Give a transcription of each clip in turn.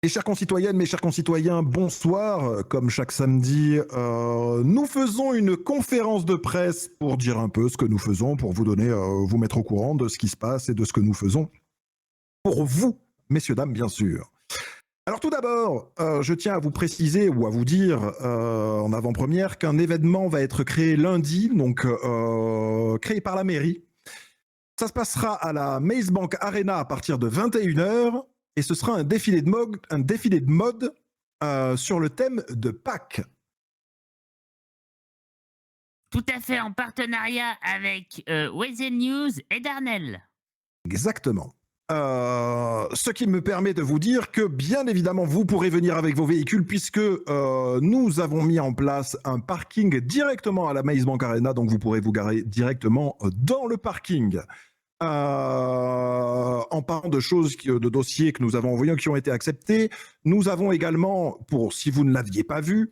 Mes chères concitoyennes, mes chers concitoyens, bonsoir. Comme chaque samedi, nous faisons une conférence de presse pour dire un peu ce que nous faisons, pour vous donner, vous mettre au courant de ce qui se passe et de ce que nous faisons. Pour vous, messieurs, dames, bien sûr. Alors tout d'abord, je tiens à vous préciser ou à vous dire en avant-première qu'un événement va être créé lundi, donc créé par la mairie. Ça se passera à la Maze Bank Arena à partir de 21h. Et ce sera un défilé de mode sur le thème de Pâques. Tout à fait, en partenariat avec Weather News et Darnell. Exactement. Ce qui me permet de vous dire que, bien évidemment, vous pourrez venir avec vos véhicules puisque nous avons mis en place un parking directement à la Maze Bank Arena, donc vous pourrez vous garer directement dans le parking. En parlant de choses, de dossiers que nous avons envoyés, qui ont été acceptés, nous avons également, pour si vous ne l'aviez pas vu,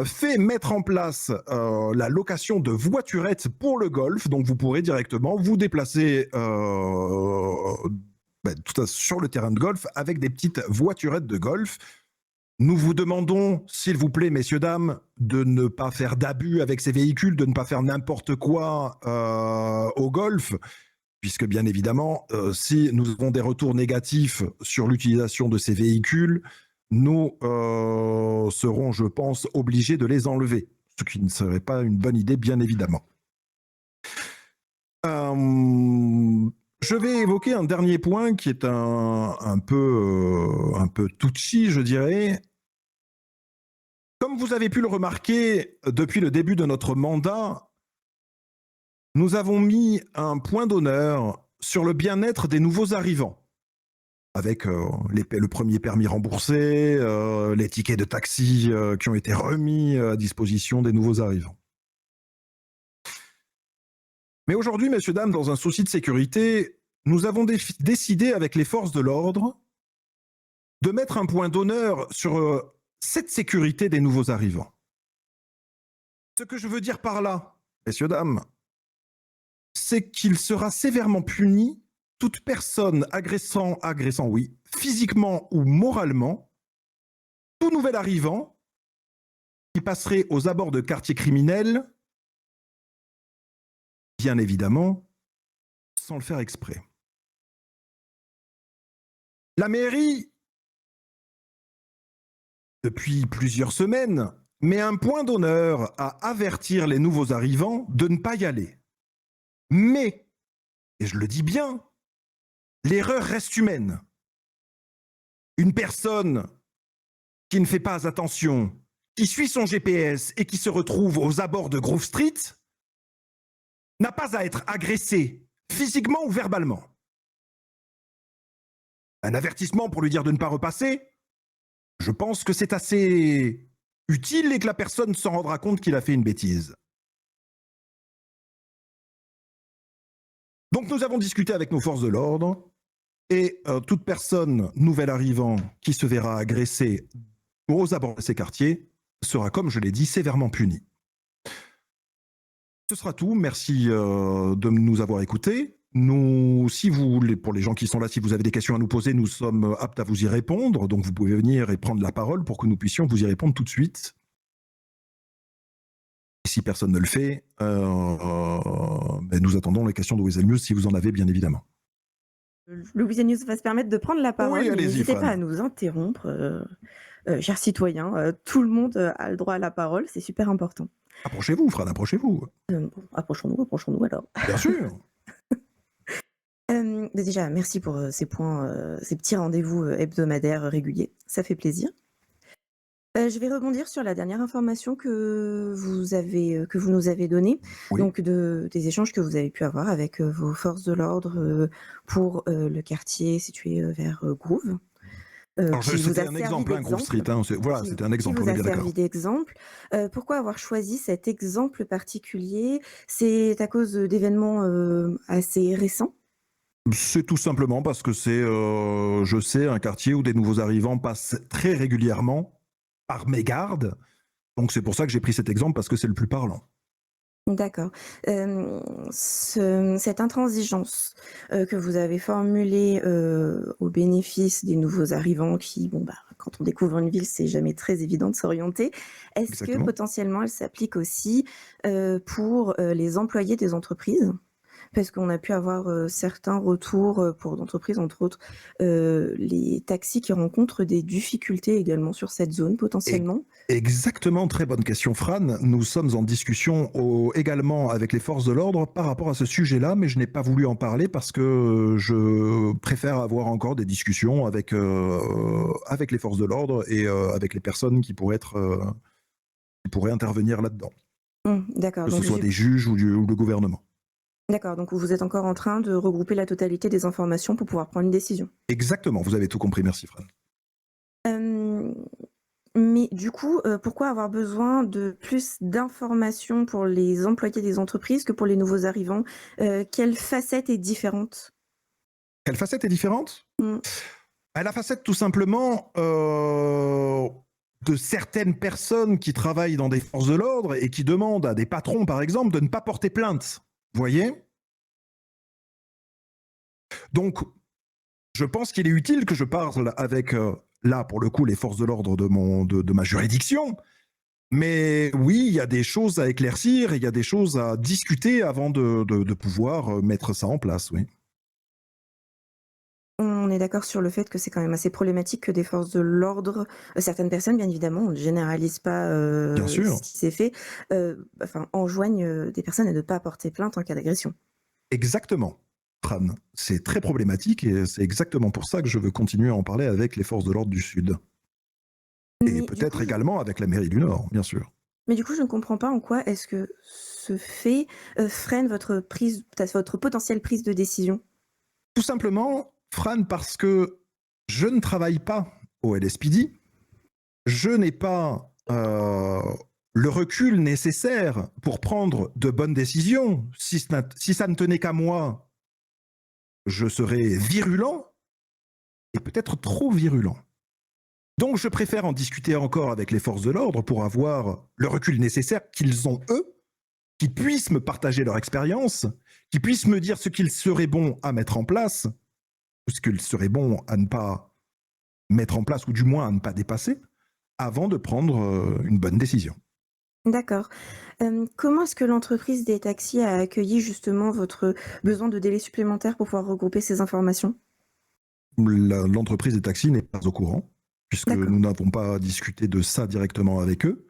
fait mettre en place la location de voiturettes pour le golf. Donc vous pourrez directement vous déplacer sur le terrain de golf avec des petites voiturettes de golf. Nous vous demandons, s'il vous plaît, messieurs, dames, de ne pas faire d'abus avec ces véhicules, de ne pas faire n'importe quoi au golf. Puisque bien évidemment, si nous avons des retours négatifs sur l'utilisation de ces véhicules, nous serons, je pense, obligés de les enlever, ce qui ne serait pas une bonne idée, bien évidemment. Je vais évoquer un dernier point qui est un peu touchy, je dirais. Comme vous avez pu le remarquer depuis le début de notre mandat, nous avons mis un point d'honneur sur le bien-être des nouveaux arrivants, avec le premier permis remboursé, les tickets de taxi qui ont été remis à disposition des nouveaux arrivants. Mais aujourd'hui, messieurs, dames, dans un souci de sécurité, nous avons décidé avec les forces de l'ordre de mettre un point d'honneur sur cette sécurité des nouveaux arrivants. Ce que je veux dire par là, messieurs, dames, c'est qu'il sera sévèrement puni toute personne agressant, oui, physiquement ou moralement, tout nouvel arrivant qui passerait aux abords de quartiers criminels, bien évidemment, sans le faire exprès. La mairie, depuis plusieurs semaines, met un point d'honneur à avertir les nouveaux arrivants de ne pas y aller. Mais, et je le dis bien, l'erreur reste humaine. Une personne qui ne fait pas attention, qui suit son GPS et qui se retrouve aux abords de Grove Street, n'a pas à être agressée physiquement ou verbalement. Un avertissement pour lui dire de ne pas repasser, je pense que c'est assez utile et que la personne s'en rendra compte qu'il a fait une bêtise. Donc nous avons discuté avec nos forces de l'ordre et toute personne nouvel arrivant qui se verra agressée aux abords de ces quartiers sera, comme je l'ai dit, sévèrement punie. Ce sera tout. Merci de nous avoir écoutés. Nous, si vous voulez, pour les gens qui sont là, si vous avez des questions à nous poser, nous sommes aptes à vous y répondre. Donc vous pouvez venir et prendre la parole pour que nous puissions vous y répondre tout de suite. Si personne ne le fait, nous attendons les questions de Weasel News si vous en avez, bien évidemment. Le Weasel News va se permettre de prendre la parole. Oui, allez-y, n'hésitez Fran. pas à nous interrompre, chers citoyens. Tout le monde a le droit à la parole, c'est super important. Approchez-vous, Fran, approchez-vous. Bon, approchons-nous alors. Bien sûr. Déjà, merci pour ces points, ces petits rendez-vous hebdomadaires réguliers. Ça fait plaisir. Je vais rebondir sur la dernière information que vous nous avez donnée, Oui. donc des échanges que vous avez pu avoir avec vos forces de l'ordre pour le quartier situé vers Grove. Alors, c'était un exemple, Grove Street. Voilà, c'était un exemple, on est bien d'accord. Qui vous a servi d'exemple. Pourquoi avoir choisi cet exemple particulier? C'est à cause d'événements assez récents? C'est tout simplement parce que c'est, je sais, un quartier où des nouveaux arrivants passent très régulièrement par mégarde. Donc c'est pour ça que j'ai pris cet exemple, parce que c'est le plus parlant. D'accord. Cette intransigeance, que vous avez formulée, au bénéfice des nouveaux arrivants qui, bon, bah, quand on découvre une ville, c'est jamais très évident de s'orienter. Est-ce que Exactement. potentiellement elle s'applique aussi, pour, les employés des entreprises? Parce qu'on a pu avoir, certains retours, pour d'entreprises, entre autres, les taxis qui rencontrent des difficultés également sur cette zone Et potentiellement? exactement, très bonne question, Fran. Nous sommes en discussion également avec les forces de l'ordre par rapport à ce sujet-là, mais je n'ai pas voulu en parler parce que je préfère avoir encore des discussions avec les forces de l'ordre et avec les personnes qui pourraient intervenir là-dedans, Mmh, d'accord, que ce donc je soit supp des juges ou le gouvernement. d'accord, donc vous êtes encore en train de regrouper la totalité des informations pour pouvoir prendre une décision. Exactement, vous avez tout compris, merci, Fran. Hem, mais du coup, pourquoi avoir besoin de plus d'informations pour les employés des entreprises que pour les nouveaux arrivants? Quelle facette est différente? Quelle facette est différente? Mmh, La facette tout simplement de certaines personnes qui travaillent dans des forces de l'ordre et qui demandent à des patrons, par exemple, de ne pas porter plainte. Vous voyez? Donc, je pense qu'il est utile que je parle avec, là, pour le coup, les forces de l'ordre de ma juridiction. Mais oui, il y a des choses à éclaircir et il y a des choses à discuter avant de pouvoir mettre ça en place, oui. on est d'accord sur le fait que c'est quand même assez problématique que des forces de l'ordre, certaines personnes bien évidemment, on ne généralise pas, Bien ce sûr. qui s'est fait, enfin enjoignent, des personnes à ne pas porter plainte en cas d'agression. Exactement, Fran. C'est très problématique et c'est exactement pour ça que je veux continuer à en parler avec les forces de l'ordre du Sud. Et Mais du peut-être coup je également avec la mairie du Nord, bien sûr. Mais du coup, je ne comprends pas en quoi est-ce que ce fait, freine votre prise peut-être votre potentielle prise de décision? Tout simplement, Fran, parce que je ne travaille pas au LSPD, je n'ai pas le recul nécessaire pour prendre de bonnes décisions. Si ça ne tenait qu'à moi, je serais virulent et peut-être trop virulent. Donc je préfère en discuter encore avec les forces de l'ordre pour avoir le recul nécessaire qu'ils ont eux, qui puissent me partager leur expérience, qui puissent me dire ce qu'il serait bon à mettre en place, ou ce qu'il serait bon à ne pas mettre en place, ou du moins à ne pas dépasser, avant de prendre une bonne décision. D'accord. Comment est-ce que l'entreprise des taxis a accueilli justement votre besoin de délai supplémentaire pour pouvoir regrouper ces informations? L'entreprise des taxis n'est pas au courant, puisque D'accord. nous n'avons pas discuté de ça directement avec eux.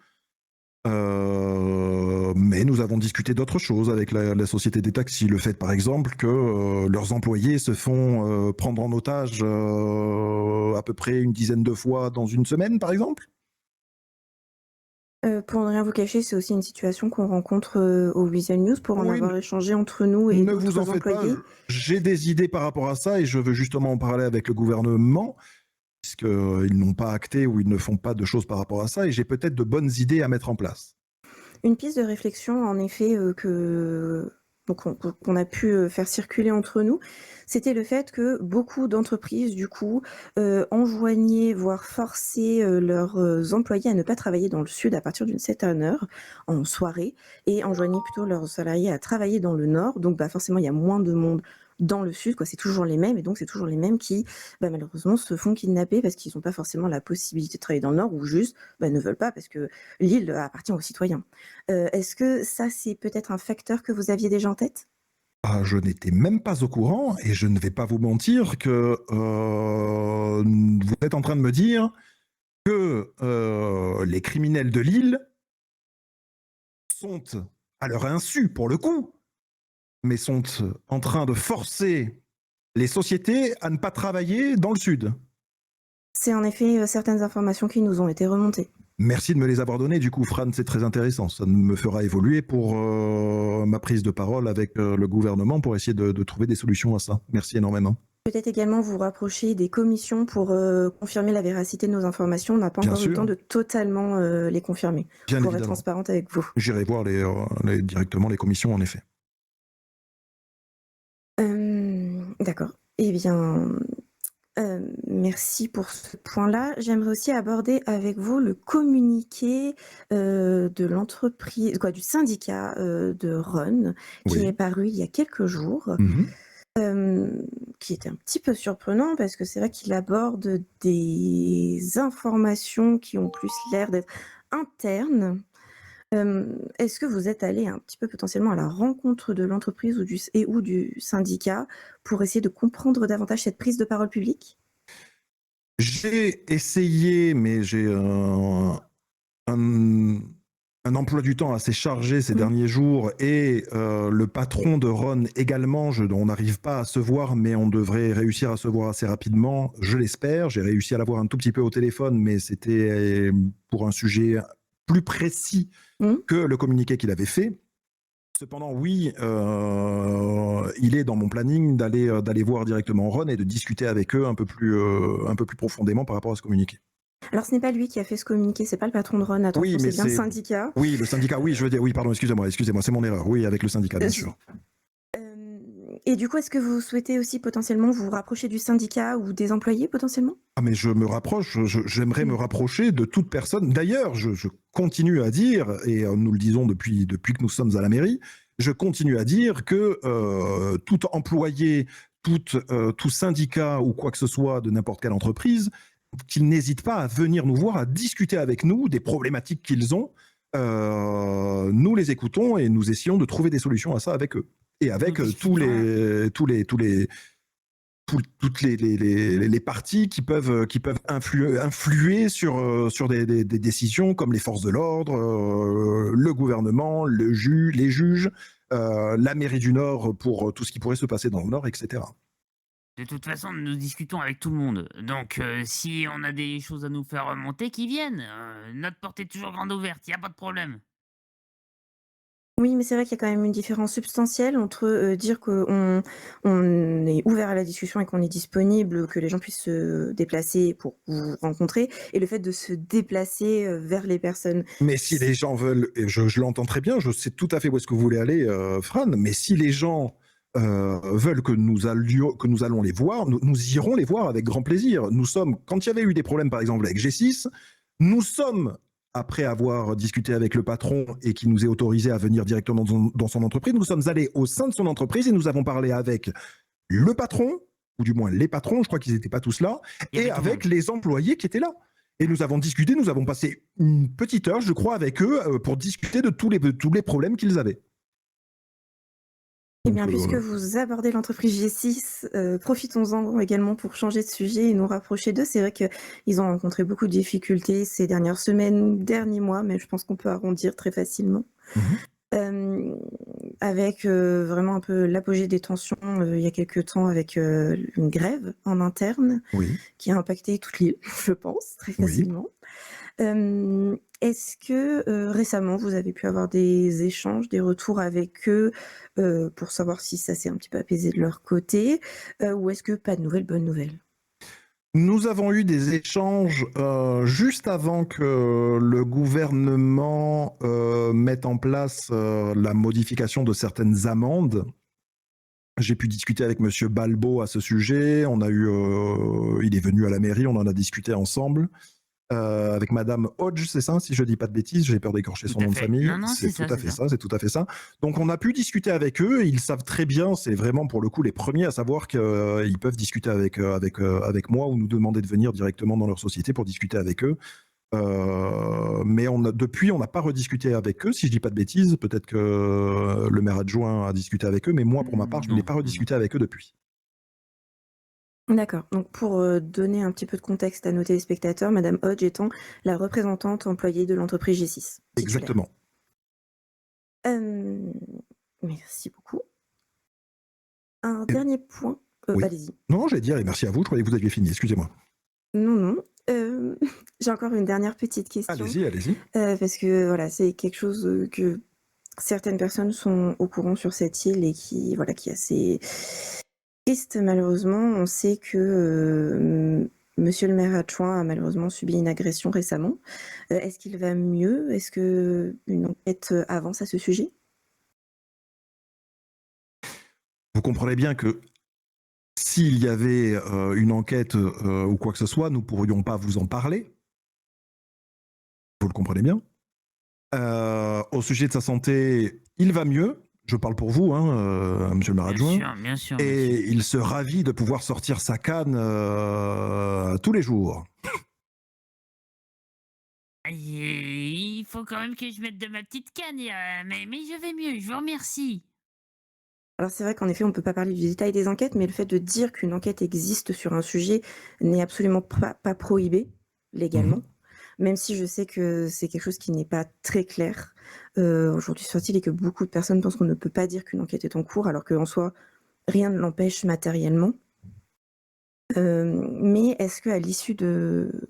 Mais nous avons discuté d'autres choses avec la société des taxis. Le fait, par exemple, que leurs employés se font prendre en otage à peu près une dizaine de fois dans une semaine, par exemple. Pour ne rien vous cacher, c'est aussi une situation qu'on rencontre, au Weasel News pour en Oui, avoir échangé entre nous et ne vous en d'autres faites pas. employés. J'ai des idées par rapport à ça et je veux justement en parler avec le gouvernement, puisqu'ils n'ont pas acté ou ils ne font pas de choses par rapport à ça et j'ai peut-être de bonnes idées à mettre en place. Une piste de réflexion en effet, que donc qu'on a pu, faire circuler entre nous, c'était le fait que beaucoup d'entreprises du coup, enjoignaient, voire forçaient, leurs, employés à ne pas travailler dans le sud à partir d'une certaine heure, en soirée et enjoignaient plutôt leurs salariés à travailler dans le nord. Donc bah, forcément, il y a moins de monde dans le sud, quoi. C'est toujours les mêmes et donc c'est toujours les mêmes qui, bah, malheureusement se font kidnapper parce qu'ils ont pas forcément la possibilité de travailler dans le nord ou juste, bah, ne veulent pas parce que l'île appartient aux citoyens. Est-ce que ça, c'est peut-être un facteur que vous aviez déjà en tête? Ah, je n'étais même pas au courant et je ne vais pas vous mentir que vous êtes en train de me dire que les criminels de Lille sont, à leur insu pour le coup, mais sont en train de forcer les sociétés à ne pas travailler dans le sud. C'est en effet, certaines informations qui nous ont été remontées. Merci de me les avoir données, du coup, Fran, c'est très intéressant. Ça me fera évoluer pour ma prise de parole avec le gouvernement pour essayer de trouver des solutions à ça. Merci énormément. Peut-être également vous rapprocher des commissions pour, confirmer la véracité de nos informations. On n'a pas Bien encore eu le temps sûr, de totalement, les confirmer, bien pour être évidemment. transparente avec vous. J'irai voir directement les commissions, en effet. D'accord. Eh bien, Merci pour ce point-là. J'aimerais aussi aborder avec vous le communiqué, de l'entreprise quoi, du syndicat, de Run, qui est Oui. paru il y a quelques jours, Mmh. qui était un petit peu surprenant parce que c'est vrai qu'il aborde des informations qui ont plus l'air d'être internes. Est-ce que vous êtes allé un petit peu potentiellement à la rencontre de l'entreprise ou du syndicat pour essayer de comprendre davantage cette prise de parole publique? J'ai essayé, mais j'ai un un emploi du temps assez chargé ces Mmh. derniers jours et le patron de Ron également. On n'arrive pas à se voir, mais on devrait réussir à se voir assez rapidement, je l'espère. J'ai réussi à l'avoir un tout petit peu au téléphone, mais c'était pour un sujet plus précis Mmh. que le communiqué qu'il avait fait. Cependant, oui, il est dans mon planning d'aller voir directement Ron et de discuter avec eux un peu plus profondément par rapport à ce communiqué. Alors ce n'est pas lui qui a fait ce communiqué, c'est pas le patron de Ron, Oui, attention, mais c'est bien le c'est syndicat. oui, le syndicat, oui, je veux dire, oui, pardon, excusez-moi, c'est mon erreur. Oui, avec le syndicat, bien J sûr. Et du coup, est-ce que vous souhaitez aussi potentiellement vous rapprocher du syndicat ou des employés potentiellement? Ah, mais je me rapproche, j'aimerais me Mmh. rapprocher de toute personne. D'ailleurs, je continue à dire, et nous le disons depuis que nous sommes à la mairie, je continue à dire que tout employé, tout syndicat ou quoi que ce soit de n'importe quelle entreprise, qu'ils n'hésitent pas à venir nous voir, à discuter avec nous des problématiques qu'ils ont. Nous les écoutons et nous essayons de trouver des solutions à ça avec eux. Et Nous avec discutons. toutes les parties qui peuvent influer sur des décisions comme les forces de l'ordre, le gouvernement, les juges, la mairie du Nord pour tout ce qui pourrait se passer dans le Nord, etc. De toute façon, nous discutons avec tout le monde. Donc, si on a des choses à nous faire remonter, qu'ils viennent. Notre porte est toujours grande ouverte, il y a pas de problème. Oui, mais c'est vrai qu'il y a quand même une différence substantielle entre, dire qu'on est ouvert à la discussion et qu'on est disponible, que les gens puissent se déplacer pour vous rencontrer et le fait de se déplacer, vers les personnes. Mais si les gens veulent, et je l'entends très bien, je sais tout à fait où est-ce que vous voulez aller, Fran, mais si les gens veulent que nous allons les voir, nous irons les voir avec grand plaisir. Nous sommes, quand il y avait eu des problèmes par exemple avec G6, nous sommes, après avoir discuté avec le patron et qui nous est autorisé à venir directement dans son entreprise, nous sommes allés au sein de son entreprise et nous avons parlé avec le patron, ou du moins les patrons, je crois qu'ils n'étaient pas tous là, Il y et avait tout le avec monde. les employés qui étaient là. Et nous avons discuté, nous avons passé une petite heure, je crois, avec eux pour discuter de tous les problèmes qu'ils avaient. Eh Donc, bien, puisque vous abordez l'entreprise G6, profitons-en également pour changer de sujet et nous rapprocher d'eux. C'est vrai qu'ils ont rencontré beaucoup de difficultés ces dernières semaines, derniers mois, mais je pense qu'on peut arrondir très facilement. mhm, Hem, Avec, vraiment un peu l'apogée des tensions, il y a quelque temps avec, une grève en interne oui, qui a impacté toute l'île, je pense, très oui. facilement. Est-ce que, récemment, vous avez pu avoir des échanges, des retours avec eux, pour savoir si ça s'est un petit peu apaisé de leur côté? Ou est-ce que pas de nouvelles, bonnes nouvelles? Nous avons eu des échanges juste avant que le gouvernement mette en place la modification de certaines amendes. J'ai pu discuter avec Monsieur Balbo à ce sujet. Il est venu à la mairie, on en a discuté ensemble. Avec Madame Hodge, c'est ça, si je dis pas de bêtises, j'ai peur d'écorcher Tout son à nom de fait. famille. Non, non, c'est C'est tout ça, à c'est fait ça. ça, c'est tout à fait ça. Donc on a pu discuter avec eux, et ils savent très bien, c'est vraiment pour le coup les premiers à savoir qu'ils peuvent discuter avec moi ou nous demander de venir directement dans leur société pour discuter avec eux. Mais depuis, on n'a pas rediscuté avec eux, si je dis pas de bêtises. Peut-être que le maire adjoint a discuté avec eux, mais moi, pour ma part, je n'ai Non, pas non, non. rediscuté avec eux depuis. D'accord, donc pour, donner un petit peu de contexte à nos téléspectateurs, madame Hodge étant la représentante employée de l'entreprise G6, titulaire. Exactement. Hem, Merci beaucoup. Un Et- dernier point, oui. allez-y. Non, j'allais dire, et merci à vous, je croyais que vous aviez fini, excusez-moi. Non, non, j'ai encore une dernière petite question, Allez-y, allez-y. parce que voilà, c'est quelque chose, que certaines personnes sont au courant sur cette île et qui voilà, qui est assez triste malheureusement. On sait que, monsieur le maire adjoint a malheureusement subi une agression récemment. Est-ce qu'il va mieux? Est-ce qu'une enquête, avance à ce sujet? Vous comprenez bien que s'il y avait une enquête ou quoi que ce soit, nous ne pourrions pas vous en parler. Vous le comprenez bien. Au sujet de sa santé, il va mieux. Je parle pour vous, hein, monsieur le maire adjoint. Bien sûr, Et monsieur. il se ravit de pouvoir sortir sa canne tous les jours. Il faut quand même que je mette de ma petite canne, mais je vais mieux, je vous remercie. Alors c'est vrai qu'en effet, on ne peut pas parler du détail des enquêtes, mais le fait de dire qu'une enquête existe sur un sujet n'est absolument pas prohibé légalement, même si je sais que c'est quelque chose qui n'est pas très clair. Aujourd'hui, soit-il est que beaucoup de personnes pensent qu'on ne peut pas dire qu'une enquête est en cours, alors qu'en soi, rien ne l'empêche matériellement. Mais est-ce qu'à l'issue de...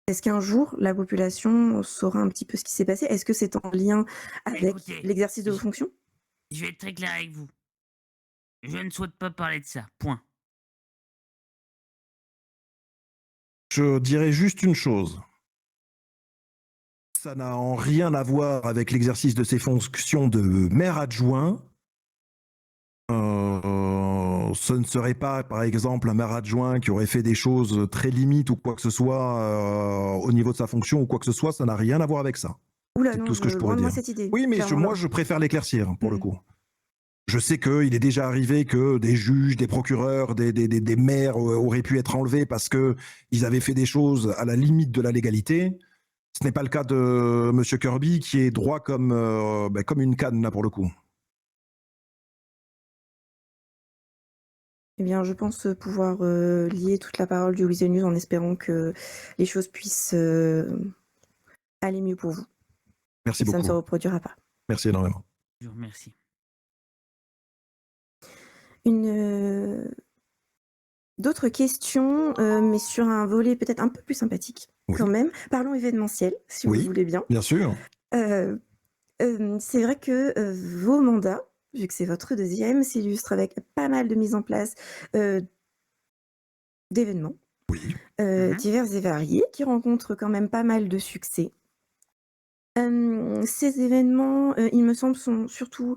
Est-ce qu'un jour, la population saura un petit peu ce qui s'est passé? Est-ce que c'est en lien avec Écoutez, l'exercice de vos je fonctions? je vais être très clair avec vous. Je ne souhaite pas parler de ça, point. Je dirais juste une chose. Ça n'a en rien à voir avec l'exercice de ses fonctions de maire adjoint. Ce ne serait pas, par exemple, un maire adjoint qui aurait fait des choses très limites ou quoi que ce soit au niveau de sa fonction ou quoi que ce soit. Ça n'a rien à voir avec ça. Oula, C'est non, tout ce que je pourrais loin de moi dire. cette idée. Oui, mais Clairement moi, pas. je préfère l'éclaircir pour le Mhm. coup. Je sais qu'il est déjà arrivé que des juges, des procureurs, des maires auraient pu être enlevés parce qu'ils avaient fait des choses à la limite de la légalité. Ce n'est pas le cas de M. Kirby qui est droit comme une canne là pour le coup. Eh bien, je pense pouvoir lier toute la parole du Weasel News en espérant que les choses puissent aller mieux pour vous. Merci Et ça ne se beaucoup. reproduira pas. Merci énormément. Je vous remercie. D'autres questions, mais sur un volet peut-être un peu plus sympathique Oui. quand même. Parlons événementiel, si vous Oui, voulez bien. bien sûr. C'est vrai que vos mandats, vu que c'est votre deuxième, s'illustrent avec pas mal de mise en place d'événements Oui. divers et variés qui rencontrent quand même pas mal de succès. Ces événements, il me semble, sont surtout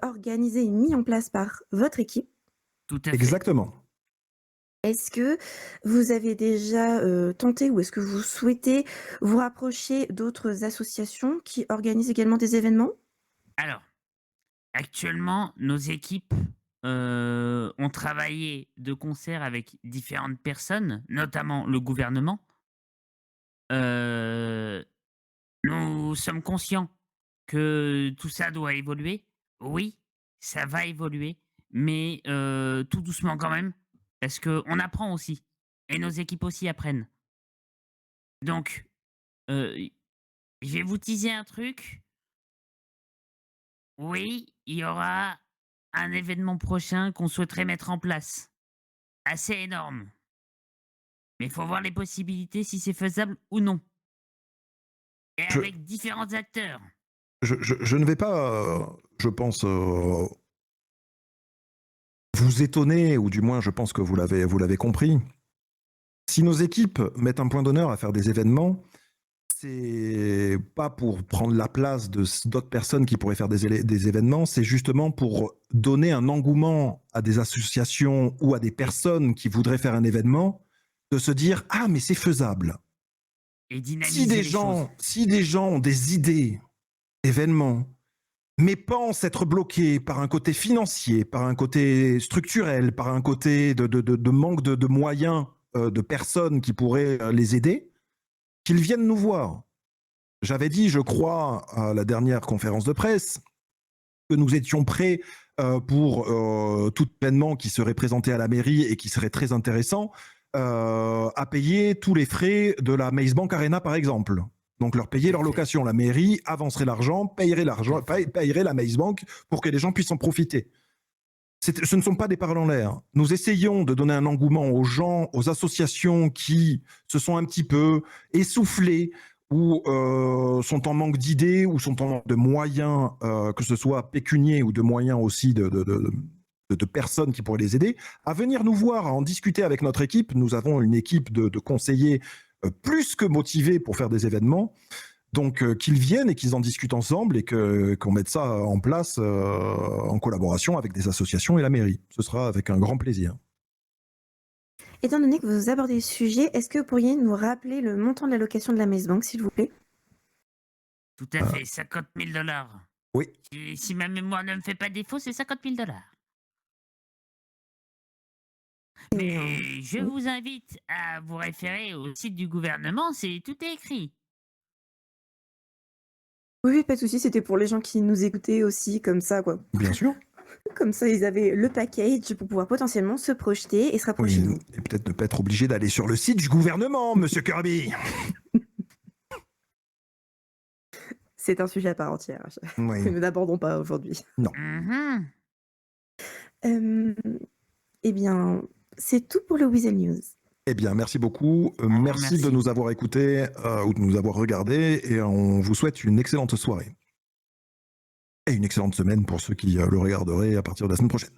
organisés et mis en place par votre équipe. Tout à fait. Exactement. Est-ce que vous avez déjà tenté ou est-ce que vous souhaitez vous rapprocher d'autres associations qui organisent également des événements? Alors, actuellement, nos équipes ont travaillé de concert avec différentes personnes, notamment le gouvernement. Heu, nous sommes conscients que tout ça doit évoluer. Oui, ça va évoluer, mais tout doucement quand même, parce qu'on apprend aussi et nos équipes aussi apprennent. Donc, y je vais vous teaser un truc. Oui, il y aura un événement prochain qu'on souhaiterait mettre en place. Assez énorme. Mais il faut voir les possibilités, si c'est faisable ou non. Et Je, avec différents acteurs. je ne vais pas, je pense, vous étonner, ou du moins je pense que vous l'avez compris. Si nos équipes mettent un point d'honneur à faire des événements, c'est pas pour prendre la place d'autres personnes qui pourraient faire des événements, c'est justement pour donner un engouement à des associations ou à des personnes qui voudraient faire un événement, de se dire « Ah, mais c'est faisable ». Et dynamiser les choses. Si des gens ont des idées d'événements, mais pensent être bloqués par un côté financier, par un côté structurel, par un côté de manque de moyens de personnes qui pourraient les aider, qu'ils viennent nous voir. J'avais dit, je crois, à la dernière conférence de presse, que nous étions prêts pour tout événement qui serait présenté à la mairie et qui serait très intéressant, à payer tous les frais de la Maze Bank Arena, par exemple. Donc leur payer leur location. La mairie avancerait l'argent, payerait la Maze Bank pour que les gens puissent en profiter. Ce ne sont pas des paroles en l'air. Nous essayons de donner un engouement aux gens, aux associations qui se sont un petit peu essoufflées ou sont en manque d'idées ou sont en manque de moyens, que ce soit pécuniers ou de moyens aussi de personnes qui pourraient les aider, à venir nous voir, à en discuter avec notre équipe. Nous avons une équipe de conseillers plus que motivés pour faire des événements. Donc qu'ils viennent et qu'ils en discutent ensemble et qu'on mette ça en place en collaboration avec des associations et la mairie. Ce sera avec un grand plaisir. Étant donné que vous abordez le sujet, est-ce que vous pourriez nous rappeler le montant de la location de la Maze Bank, s'il vous plaît? Tout à fait, 50 000 $. Oui, Et si ma mémoire ne me fait pas défaut, c'est 50 000 $. Et, Mais je oui. vous invite à vous référer au site du gouvernement, tout est écrit. Oui, oui, pas de souci, c'était pour les gens qui nous écoutaient aussi, comme ça, quoi. bien sûr. Comme ça, ils avaient le package pour pouvoir potentiellement se projeter et se rapprocher Oui, de vous. et peut-être ne pas être obligé d'aller sur le site du gouvernement, monsieur Kirby. C'est un sujet à part entière que Oui, nous n'abordons pas aujourd'hui. non. Mhm. Eh bien, c'est tout pour le Weasel News. Eh bien, merci beaucoup. vous Merci de remercie. nous avoir écoutés ou de nous avoir regardés et on vous souhaite une excellente soirée. Et une excellente semaine pour ceux qui le regarderaient à partir de la semaine prochaine.